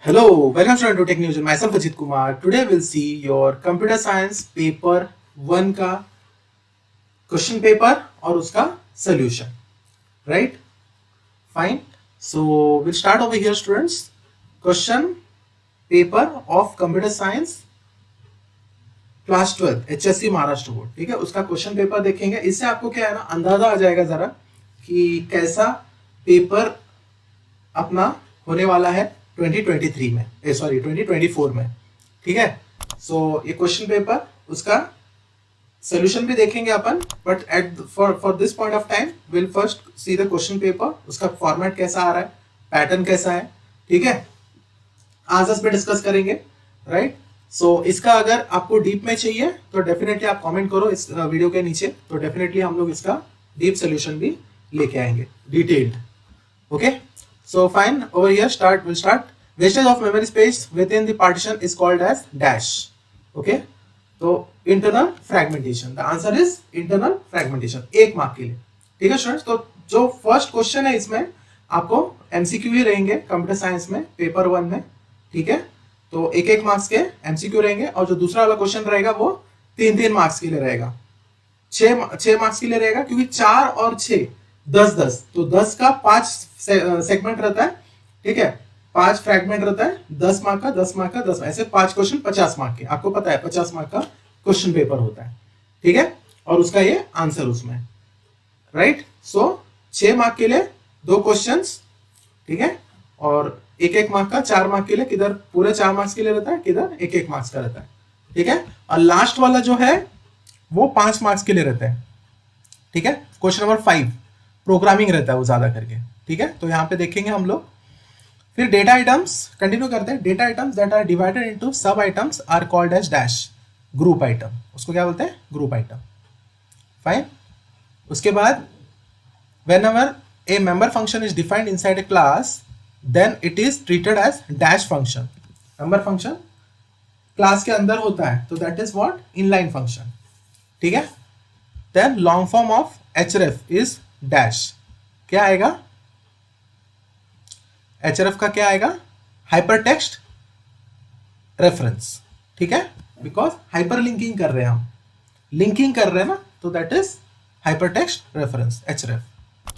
Hello, welcome to Tech News and myself Ajit Kumar. Today we'll see your computer science paper 1 का question paper और उसका solution. Right? Fine. So we'll start over here students. Question paper of computer science class 12 HSC Maharashtra board. ठीक है, उसका question paper देखेंगे. इससे आपको क्या है ना अंदाजा आ जाएगा जरा कि कैसा पेपर अपना होने वाला है 2023 में, 2024 में. ठीक है, सो ये क्वेश्चन पेपर उसका सोल्यूशन भी देखेंगे अपन, but at for this point of time will first see the question paper. उसका फॉर्मेट कैसा आ रहा है, पैटर्न कैसा है. ठीक है, आंसर्स पे डिस्कस करेंगे. राइट, सो इसका अगर आपको डीप में चाहिए तो डेफिनेटली आप कमेंट करो इस वीडियो के नीचे, तो डेफिनेटली हम लोग इसका डीप सोल्यूशन भी लेके आएंगे, detailed. Okay, so fine, over here we'll start. Wastage of memory space within the partition is called as dash. Okay, so internal fragmentation. The answer is internal fragmentation. एक mark के लिए. ठीक है students, तो जो फर्स्ट क्वेश्चन है इसमें आपको एमसीक्यू ही रहेंगे कंप्यूटर साइंस में पेपर 1 में. ठीक है, तो एक एक मार्क्स के एमसीक्यू रहेंगे, और जो दूसरा वाला क्वेश्चन रहेगा वो 3-3 मार्क्स के लिए रहेगा. 6 मार्क्स के लिए रहेगा, क्योंकि 4 और 6 10-10, तो 10 का 5 सेगमेंट रहता है. ठीक है, 5 फ्रैगमेंट रहता है, 10 मार्क का 10 मार्क का 10, ऐसे 5 क्वेश्चन 50 मार्क के. आपको पता है 50 मार्क का क्वेश्चन पेपर होता है. ठीक है, और उसका ये आंसर उसमें. राइट, सो 6 मार्क के लिए 2 क्वेश्चन. ठीक है, और एक एक मार्क का 4 मार्क के लिए, किधर पूरे 4 मार्क्स के लिए रहता है, किधर एक एक मार्क्स का रहता है. ठीक है, और लास्ट वाला जो है वो 5 मार्क्स के लिए रहता है. ठीक है, क्वेश्चन नंबर 5 प्रोग्रामिंग रहता है वो ज्यादा करके. ठीक है, तो यहां पे देखेंगे हम लोग. फिर डेटा आइटम्स कंटिन्यू करते हैं. Data items that are divided into sub items are called as dash. Group item, उसको क्या बोलते हैं, ग्रुप आइटम. फाइन. उसके बाद whenever a member function is defined inside a class, then it is treated as dash function. member function class के अंदर होता है, तो that is what, inline function. ठीक है, then long form of href is dash. क्या आएगा, href का क्या आएगा, हाइपर टेक्स्ट रेफरेंस. ठीक है, बिकॉज हाइपर लिंकिंग कर रहे हैं हम, लिंकिंग कर रहे हैं ना, तो that is hyper text reference href.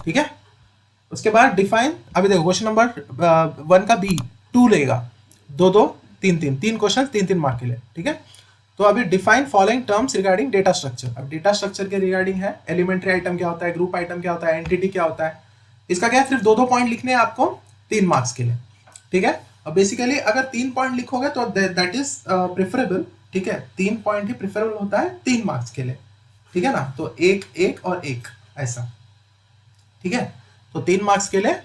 ठीक है, उसके बाद डिफाइन. अभी देखो क्वेश्चन नंबर 1 का बी 2 लेगा, 2-2 3-3, 3 क्वेश्चन 3-3 मार्क के लिए. ठीक है, तो अभी define following terms regarding data structure. अब डेटा स्ट्रक्चर के रिगार्डिंग है, एलिमेंट्री आइटम क्या होता है, ग्रुप आइटम क्या होता है, एंटिटी क्या होता है. इसका क्या है, सिर्फ 2-2 पॉइंट लिखने हैं आपको 3 मार्क्स के लिए. ठीक है, अब बेसिकली अगर 3 पॉइंट लिखोगे तो दैट इज प्रेफरेबल. ठीक है, 3 पॉइंट ही प्रेफरेबल होता है 3 मार्क्स के लिए. ठीक है ना, तो 1-1 और 1 ऐसा. ठीक है, तो 3 मार्क्स के लिए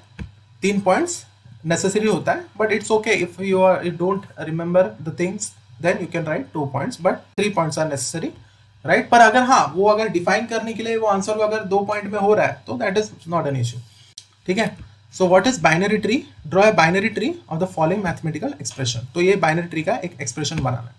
3 पॉइंट्स नेसेसरी होता है, but it's okay if you don't remember the things, then you can write 2 points, but 3 points are necessary. Right, पर अगर हाँ वो अगर डिफाइन करने के लिए वो आंसर अगर 2 पॉइंट में हो रहा है तो that is not an issue. ठीक है, so what is binary tree. Draw a binary tree of the following mathematical expression. तो ये बाइनरी ट्री का एक एक्सप्रेशन बनाना है.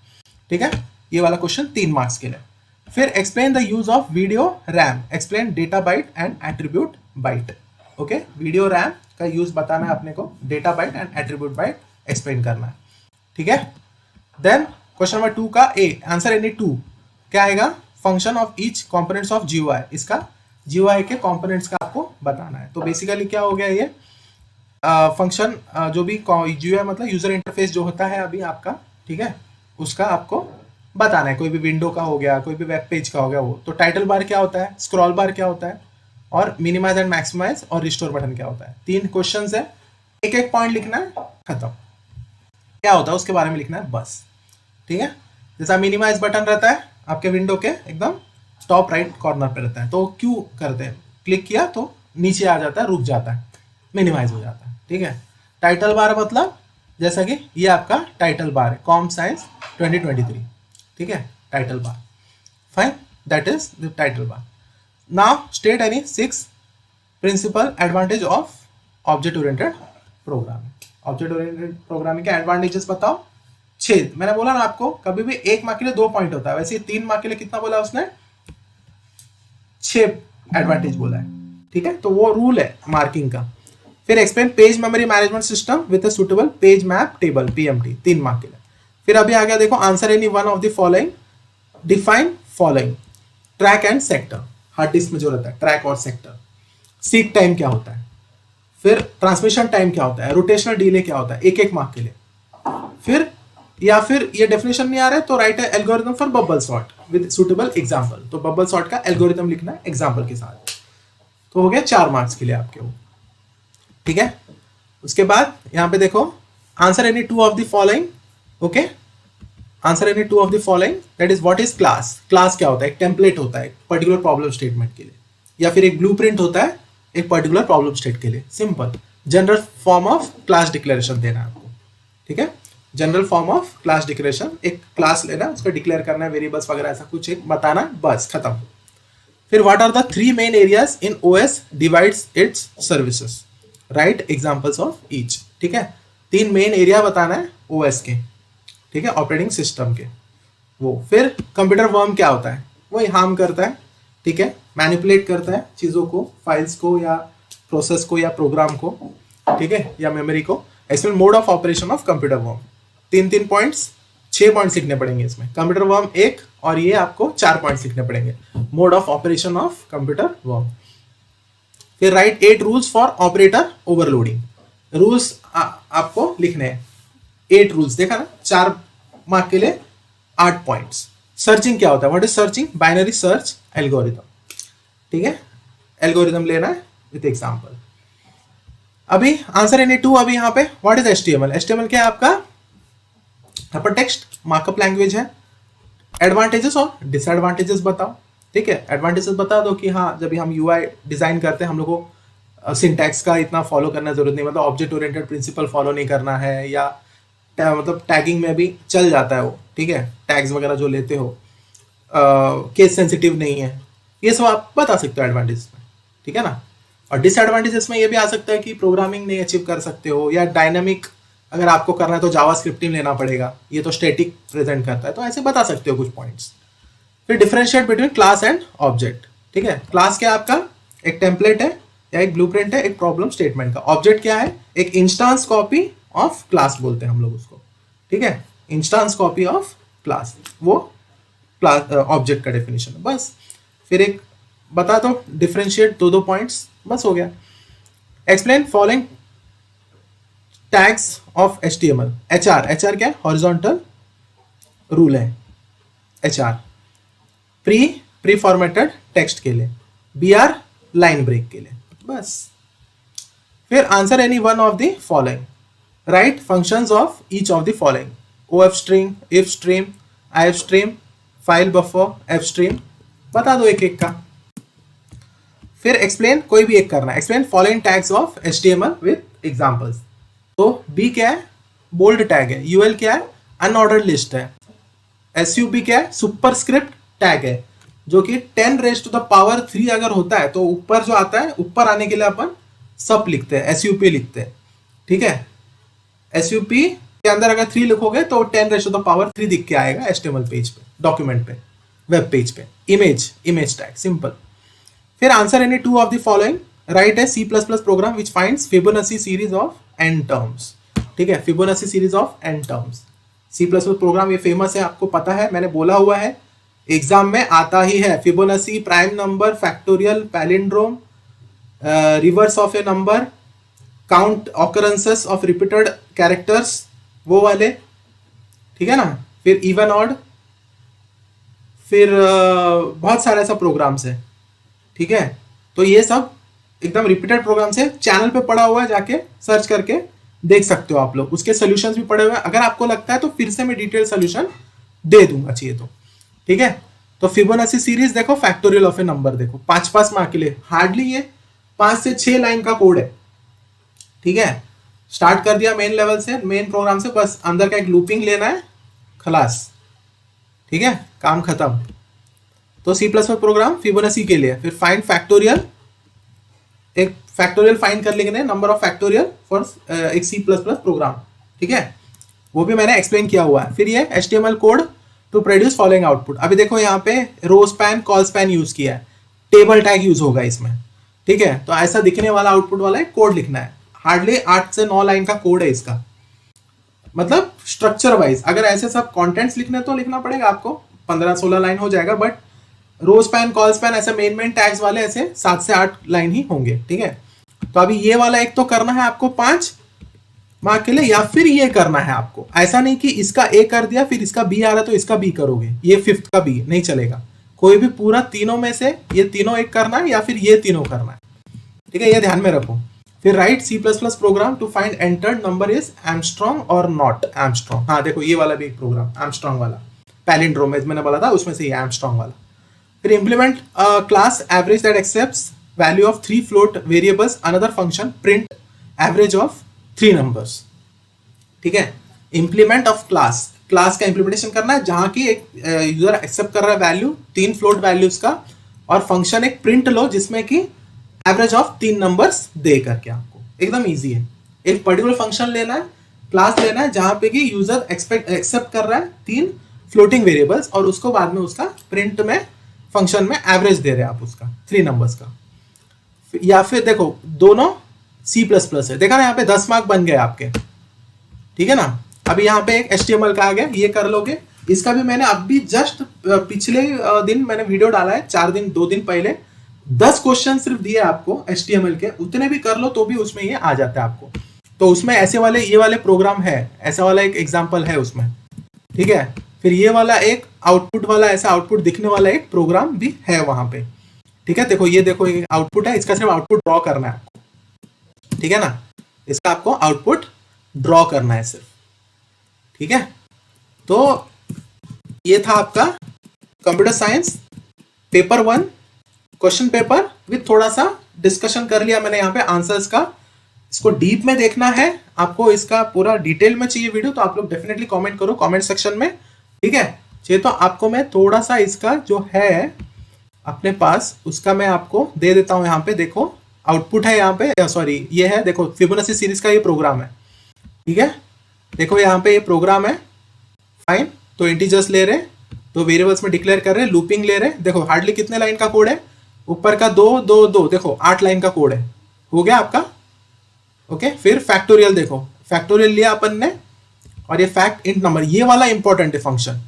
ठीक है, ये वाला क्वेश्चन 3 मार्क्स के लिए. फिर explain the use of video RAM. Explain data byte and attribute byte. Okay, video RAM का यूज बताना है अपने को, data byte and attribute byte explain करना है. ठीक है, देन क्वेश्चन नंबर 2 का ए आंसर एनी 2 क्या आएगा, function of each components of GUI. इसका जीयूआई के कंपोनेंट्स का आपको बताना है. तो बेसिकली क्या हो गया, ये फंक्शन जो भी जीयूआई मतलब यूजर इंटरफेस जो होता है अभी आपका. ठीक है, उसका आपको बताना है. कोई भी विंडो का हो गया, कोई भी वेब पेज का हो गया वो. तो टाइटल बार क्या होता है, स्क्रॉल बार क्या होता है, और मिनिमाइज एंड मैक्सिमाइज और रिस्टोर बटन क्या होता है. 3 क्वेश्चंस है, एक एक पॉइंट लिखना है, खत्म. क्या होता है उसके बारे में लिखना है बस. ठीक है, जैसा मिनिमाइज बटन रहता है आपके विंडो के एकदम टॉप राइट कॉर्नर पे रहता है, तो क्यों करते हैं, क्लिक किया तो नीचे आ जाता है, रुक जाता है, मिनिमाइज हो जाता है. ठीक है, टाइटल बार मतलब जैसा कि ये आपका टाइटल बार है, कॉम साइंस 2023. ठीक है, title bar. Fine, that is the title bar. Now state any 6 principal advantage of object oriented programming. Object oriented programming के advantages बताओ. 6. मैंने बोला ना आपको, कभी भी 1 मार्क के लिए 2 पॉइंट होता है, वैसे 3 मार्क के लिए कितना बोला उसने, 6 एडवांटेज बोला है. ठीक है, तो वो रूल है मार्किंग का. फिर explain page memory management system with a suitable page map table, PMT, 3 mark के लिए। फिर अभी आ गया देखो, answer any one of the following, define following, track and sector, hard disk में जो रहता है ट्रैक और सेक्टर, सीक टाइम क्या होता है, फिर ट्रांसमिशन टाइम क्या होता है, रोटेशनल डिले क्या होता है, एक एक मार्क के लिए। फिर या फिर ये डेफिनेशन नहीं आ रहा है तो राइट है algorithm for bubble sort with suitable example, तो बबल सॉर्ट का एल्गोरिथम लिखना है एग्जांपल के साथ। तो हो गया 4 मार्क्स के लिए आपके वो, ठीक है। उसके बाद यहां पे देखो, answer any 2 of the following, okay, answer any 2 of the following, that is what is class. Class क्या होता है, एक टेम्पलेट होता है पर्टिकुलर प्रॉब्लम स्टेटमेंट के लिए, या फिर एक ब्लूप्रिंट होता है एक पर्टिकुलर प्रॉब्लम स्टेट के लिए। Simple general form of class declaration देना है आपको, ठीक है। General form of class declaration, एक क्लास लेना, उसका डिक्लेयर करना है, वेरिएबल्स वगैरह ऐसा कुछ एक बताना, बस खत्म। फिर what are the 3 main areas in OS divides its services, write examples of each, ठीक है। 3 मेन एरिया बताना है ओएस के, ठीक है, ऑपरेटिंग सिस्टम के वो। फिर कंप्यूटर वर्म क्या होता है, वही हार्म करता है, ठीक है, मैनिपुलेट करता है चीजों को, फाइल्स को या प्रोसेस को या प्रोग्राम को, ठीक है, या मेमोरी को। इसमें mode of operation of computer worm, 3 points, 6 points लिखने पड़ेंगे इसमें। कंप्यूटर वर्म 1 और ये आपको 4 पॉइंट्स लिखने पड़ेंगे, mode of operation of computer worm. फिर write 8 rules for operator overloading, rules आपको लिखने हैं 8 रूल्स, देखा ना, 4 मार्क के लिए 8 पॉइंट्स। सर्चिंग क्या होता है, what is searching, binary search algorithm, ठीक है, एल्गोरिथम लेना है विद एग्जांपल। अभी आंसर एनी 2, अभी यहाँ पे व्हाट इज एचटीएमएल, एचटीएमएल क्या है आपका, हाइपर टेक्स्ट मार्कअप लैंग्वेज है। एडवांटेजेस और डिसएडवांटेजेस बताओ, ठीक है, एडवांटेजेस बता दो कि हाँ जब हम यूआई डिजाइन करते हैं हम लोग को सिंटैक्स का इतना फॉलो करना जरूरत नहीं, मतलब ऑब्जेक्ट ओरिएंटेड प्रिंसिपल फॉलो नहीं करना है, या मतलब टैगिंग में भी चल जाता है वो, ठीक है, टैग्स वगैरह जो लेते हो केस सेंसिटिव नहीं है, ये सब आप बता सकते हो एडवांटेज में, ठीक है ना। और डिसएडवांटेजेस में ये भी आ सकता है कि प्रोग्रामिंग नहीं अचीव कर सकते हो, या डायनामिक अगर आपको करना है तो जावा स्क्रिप्टिंग लेना पड़ेगा, ये तो स्टैटिक प्रेजेंट करता है, तो ऐसे बता सकते हो कुछ पॉइंट्स। फिर differentiate between class and object, ठीक है, क्लास क्या आपका एक टेम्पलेट है या एक ब्लूप्रिंट है एक प्रॉब्लम स्टेटमेंट का, ऑब्जेक्ट क्या है एक इंस्टांस कॉपी ऑफ क्लास बोलते हैं हम लोग उसको, ठीक है, इंस्टांस कॉपी ऑफ क्लास, वो क्लास ऑब्जेक्ट का डेफिनेशन है बस। फिर एक बता दो डिफरेंशिएट 2 पॉइंट्स, बस हो गया। Explain following tags of HTML, HR, HR क्या है हॉरिजॉन्टल रूल है एचआर, प्री फॉर्मेटेड टेक्स्ट के लिए, बीआर लाइन ब्रेक के लिए, बस। फिर answer any one of the following, right functions of each of the following, of string, if stream, if stream, file buffer, F stream, बता दो एक एक का। फिर एक्सप्लेन, कोई भी एक करना है, explain following tags of HTML with examples. तो बी क्या है बोल्ड टैग है, यूएल क्या है अनऑर्डर्ड लिस्ट है, एसयूबी क्या है सुपरस्क्रिप्ट टैग है, जो कि 10⁻³ अगर होता है तो ऊपर जो आता है, ऊपर आने के लिए अपन सब लिखते हैं, एसयूपी लिखते हैं, ठीक है। एसयूपी के अंदर अगर 3 लिखोगे तो 10⁻³ दिख के आएगा एचटीएमएल पेज पे, डॉक्यूमेंट पे, वेब पेज पे। Image tag, simple. फिर answer any 2 of the following, write है C++ program which finds Fibonacci series of n terms, ठीक है, Fibonacci series of n terms. C++ program ये फेमस है, आपको पता है, मैंने बोला हुआ है, एग्जाम में आता ही है। Fibonacci, prime number, factorial, palindrome, reverse of A number, count occurrences of repeated characters, वो वाले, ठीक है ना। फिर इवन ऑड, फिर बहुत सारे ऐसा प्रोग्राम्स है, ठीक है। तो ये सब एकदम रिपीटेड प्रोग्राम से चैनल पे पड़ा हुआ है, जाके सर्च करके देख सकते हो आप लोग, उसके सॉल्यूशंस भी पड़े हुए हैं। अगर आपको लगता है तो फिर से मैं डिटेल सॉल्यूशन दे दूंगा चाहिए तो, ठीक है। तो फिबोनाची सीरीज देखो, फैक्टोरियल ऑफ ए नंबर देखो, 5 मार्क के लिए, हार्डली ये 5 से 6 लाइन का कोड है, ठीक है। स्टार्ट कर दिया मेन लेवल से, मेन प्रोग्राम से, बस अंदर का एक लूपिंग लेना है, खलास, ठीक है, काम खत्म। तो C++ प्रोग्राम फिबोनाची के लिए। फिर फाइंड फैक्टोरियल, एक फैक्टोरियल फाइंड कर लेंगे, नंबर ऑफ फैक्टोरियल फॉर एक C++ प्रोग्राम, ठीक है, वो भी मैंने एक्सप्लेन किया हुआ है। फिर ये HTML code to produce following output, अभी देखो यहाँ पे row span, call span use किया है, टेबल टैग यूज होगा इसमें, ठीक है। तो ऐसा दिखने वाला आउटपुट वाला एक कोड लिखना है, हार्डली 8 से 9 लाइन का कोड है इसका, मतलब स्ट्रक्चर वाइज। अगर ऐसे सब कंटेंट्स लिखने तो लिखना पड़ेगा आपको, 15-16 लाइन हो जाएगा, but row span call span ऐसे मेन टैग्स वाले ऐसे 7 से 8 लाइन ही होंगे, ठीक है। तो अभी ये वाला एक तो करना है आपको 5 मार्क के लिए, या फिर ये करना है आपको। ऐसा नहीं कि इसका ए कर दिया फिर इसका बी आ रहा तो इसका बी करोगे, ये 5th का बी नहीं चलेगा। कोई भी पूरा तीनों में से ये तीनों एक करना है या फिर ये तीनों करना है, ठीक है, ये ध्यान में रखो। फिर write C++ program to find entered number is Armstrong और नॉट एमस्ट्रॉन्ग। हाँ देखो ये वाला भी एक प्रोग्राम एमस्ट्रॉन्ग वाला, पैलिंड्रोम मैंने बोला था उसमें से ये एमस्ट्रॉन्ग वाला। फिर implement class average that accepts value of 3 float variables, another function print average of 3 numbers, ठीक है। इंप्लीमेंट ऑफ क्लास, क्लास का इंप्लीमेंटेशन करना है जहां की एक यूजर एक्सेप्ट कर रहा है वैल्यू 3 फ्लोट वैल्यूज का, और फंक्शन एक प्रिंट लो जिसमें कि एवरेज ऑफ 3 नंबर्स दे करके आपको। एकदम इजी है। एक पर्टिकुलर फंक्शन लेना है, क्लास लेना है जहां पे कि यूजर एक्सेप्ट कर रहा है 3 फ्लोटिंग वेरिएबल्स, और उसको बाद में उसका प्रिंट में फंक्शन में एवरेज दे रहे हैं आप उसका 3 नंबर्स का। या फिर देखो दोनों C++ है, देखा ना यहाँ पे 10 मार्क बन गए आपके, ठीक है ना। अभी यहाँ पे एक HTML का आ गया, ये कर लोगे। इसका भी मैंने अभी जस्ट पिछले दिन मैंने वीडियो डाला है, 2 दिन पहले 10 क्वेश्चन सिर्फ दिए आपको HTML के, उतने भी कर लो तो भी उसमें ये आ जाता है आपको। तो उसमें ऐसे वाले ये वाले प्रोग्राम है, ऐसा वाला एक एग्जाम्पल है उसमें, ठीक है। फिर ये वाला एक आउटपुट वाला, ऐसा आउटपुट दिखने वाला एक प्रोग्राम भी है वहां पे, ठीक है। देखो ये आउटपुट है, इसका सिर्फ आउटपुट ड्रॉ करना है आपको, ठीक है ना। इसका आपको आउटपुट ड्रॉ करना है सिर्फ, ठीक है। तो ये था आपका computer science paper 1 question paper with थोड़ा सा डिस्कशन कर लिया मैंने यहाँ पे आंसर्स का। इसको डीप में देखना है आपको, इसका पूरा डिटेल में चाहिए वीडियो तो आप लोग डेफिनेटली कमेंट करो कमेंट सेक्शन में, ठीक है। चाहिए तो आपको मैं थोड़ा सा इसका जो है अपने पास उसका मैं आपको दे देता हूं। यहाँ पे देखो आउटपुट है, यहाँ पे सॉरी ये है, देखो फिबोनाची सीरीज का ये प्रोग्राम है, ठीक है। देखो यहाँ पे ये प्रोग्राम है, फाइन। तो इंटीजर्स ले रहे, तो वेरिएबल्स में डिक्लेयर कर रहे, लूपिंग ले रहे। देखो हार्डली कितने लाइन का कोड है, ऊपर का 2 2 2, देखो 8 लाइन का कोड है, हो गया आपका, ओके। फिर फैक्टोरियल, देखो फैक्टोरियल लिया अपन ने, और ये फैक्ट इंट नंबर, ये वाला इंपॉर्टेंट है फंक्शन,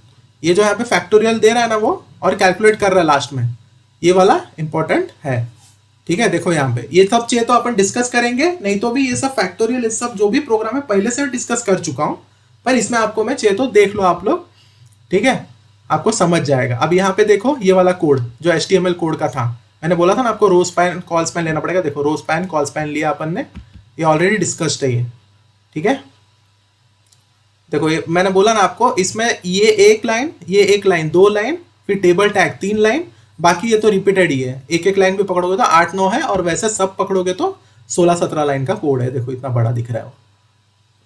ये जो यहाँ पे फैक्टोरियल दे रहा है ना वो, और कैलकुलेट कर रहा है लास्ट में, ये वाला इंपॉर्टेंट है, ठीक है। देखो यहाँ पे ये सब चाहिए तो अपन डिस्कस करेंगे, नहीं तो भी ये सब फैक्टोरियल ये सब जो भी प्रोग्राम है पहले से डिस्कस कर चुका हूं, पर इसमें आपको मैं चाहिए तो देख लो आप लोग, ठीक है, आपको समझ जाएगा। अब यहाँ पे देखो ये वाला कोड जो HTML कोड का था, मैंने बोला था ना आपको रो स्पैन कॉल स्पैन लेना पड़ेगा। देखो रो स्पैन कॉल स्पैन लिया अपन ने, ये ऑलरेडी डिस्कस्ड है ये, ठीक है। देखो ये मैंने बोला ना आपको, इसमें ये एक लाइन, ये एक लाइन, 2 लाइन, फिर टेबल टैग 3 लाइन, बाकी ये तो रिपीटेड ही है। एक लाइन भी पकड़ोगे तो 8-9 है, और वैसे सब पकड़ोगे तो 16-17 लाइन का कोड है। देखो इतना बड़ा दिख रहा है वो,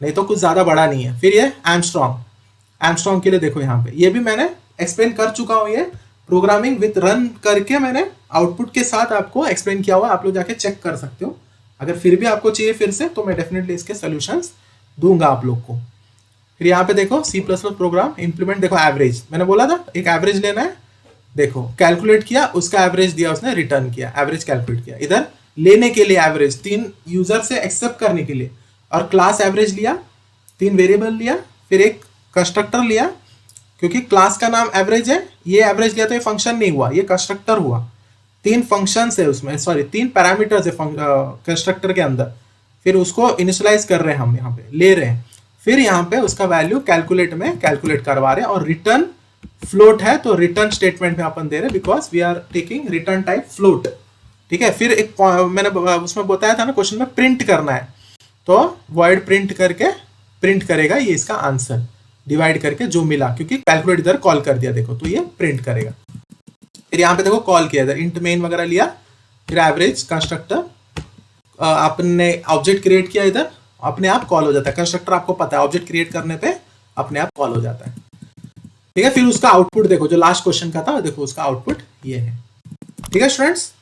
नहीं तो कुछ ज्यादा बड़ा नहीं है। फिर ये एमस्ट्रॉन्ग के लिए देखो यहाँ पे ये भी मैंने एक्सप्लेन कर चुका हूँ, ये प्रोग्रामिंग विथ रन करके मैंने आउटपुट के साथ आपको एक्सप्लेन किया हुआ, आप लोग जाके चेक कर सकते हो। अगर फिर भी आपको चाहिए फिर से तो मैं डेफिनेटली इसके सोल्यूशंस दूंगा आप लोग को। फिर यहाँ पे देखो C++ प्रोग्राम इंप्लीमेंट, देखो एवरेज मैंने बोला था एक एवरेज लेना है, देखो कैलकुलेट किया, उसका एवरेज दिया उसने, रिटर्न किया, एवरेज कैलकुलेट किया। इधर लेने के लिए एवरेज 3 यूजर से एक्सेप्ट करने के लिए, और क्लास एवरेज लिया, 3 वेरिएबल लिया, फिर एक कंस्ट्रक्टर लिया, क्योंकि क्लास का नाम एवरेज है, ये एवरेज लिया तो ये फंक्शन नहीं हुआ, ये कंस्ट्रक्टर हुआ। 3 फंक्शंस है उसमें, सॉरी 3 पैरामीटर्स है कंस्ट्रक्टर के अंदर, फिर उसको इनिशियलाइज कर रहे हैं हम, यहाँ पे ले रहे हैं, फिर यहाँ पे उसका वैल्यू कैलकुलेट में कैलकुलेट करवा रहे हैं, और रिटर्न फ्लोट है तो रिटर्न स्टेटमेंट में अपन दे रहे हैं, because we are taking return type float, ठीक है। फिर एक मैंने उसमें बताया था ना क्वेश्चन में प्रिंट करना है, तो वॉइड प्रिंट करके प्रिंट करेगा ये इसका आंसर, डिवाइड करके जो मिला, क्योंकि कैलकुलेट इधर कॉल कर दिया, देखो तो ये प्रिंट करेगा। फिर यहाँ पे देखो कॉल किया, इधर इंट मेन वगैरह लिया, फिर एवरेज कंस्ट्रक्टर आपने ऑब्जेक्ट क्रिएट किया, इधर अपने आप कॉल हो जाता है कंस्ट्रक्टर, आपको पता है ऑब्जेक्ट क्रिएट करने पे अपने आप कॉल हो जाता है, ठीक है। फिर उसका आउटपुट देखो जो लास्ट क्वेश्चन का था, देखो उसका आउटपुट ये है, ठीक है स्टूडेंट्स।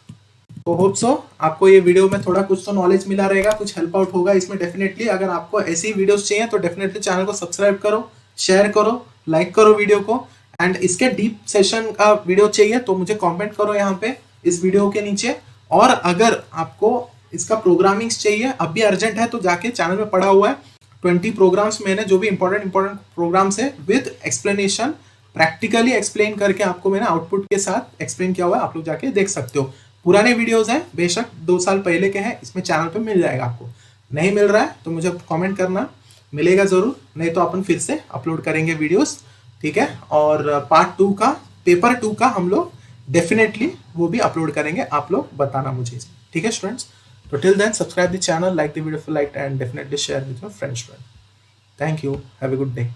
तो होप सो आपको ये वीडियो में थोड़ा कुछ तो नॉलेज मिला रहेगा, कुछ हेल्प आउट होगा इसमें डेफिनेटली। अगर आपको ऐसी वीडियोस चाहिए तो डेफिनेटली चैनल को सब्सक्राइब करो, शेयर करो, लाइक करो वीडियो को, एंड इसके डीप सेशन का वीडियो चाहिए तो मुझे कमेंट करो यहाँ पे इस वीडियो के नीचे। और अगर आपको इसका प्रोग्रामिंग्स चाहिए, अब भी अर्जेंट है तो जाके चैनल में पढ़ा हुआ है 20 प्रोग्राम्स मैंने, जो भी इंपॉर्टेंट प्रोग्राम्स है विद एक्सप्लेनेशन, प्रैक्टिकली एक्सप्लेन करके आपको मैंने आउटपुट के साथ एक्सप्लेन किया हुआ है, आप लोग जाके देख सकते हो। पुराने वीडियोस हैं, बेशक 2 साल पहले के हैं, इसमें चैनल पे मिल जाएगा आपको। नहीं मिल रहा है तो मुझे कमेंट करना, मिलेगा जरूर, नहीं तो अपन फिर से अपलोड करेंगे वीडियोस, ठीक है। और पार्ट 2 का, पेपर 2 का हम लोग डेफिनेटली वो भी अपलोड करेंगे, आप लोग बताना मुझे, ठीक है स्टूडेंट्स। तो till then subscribe the channel, like the video if you liked, and definitely share with your friends. Thank you. Have a good day.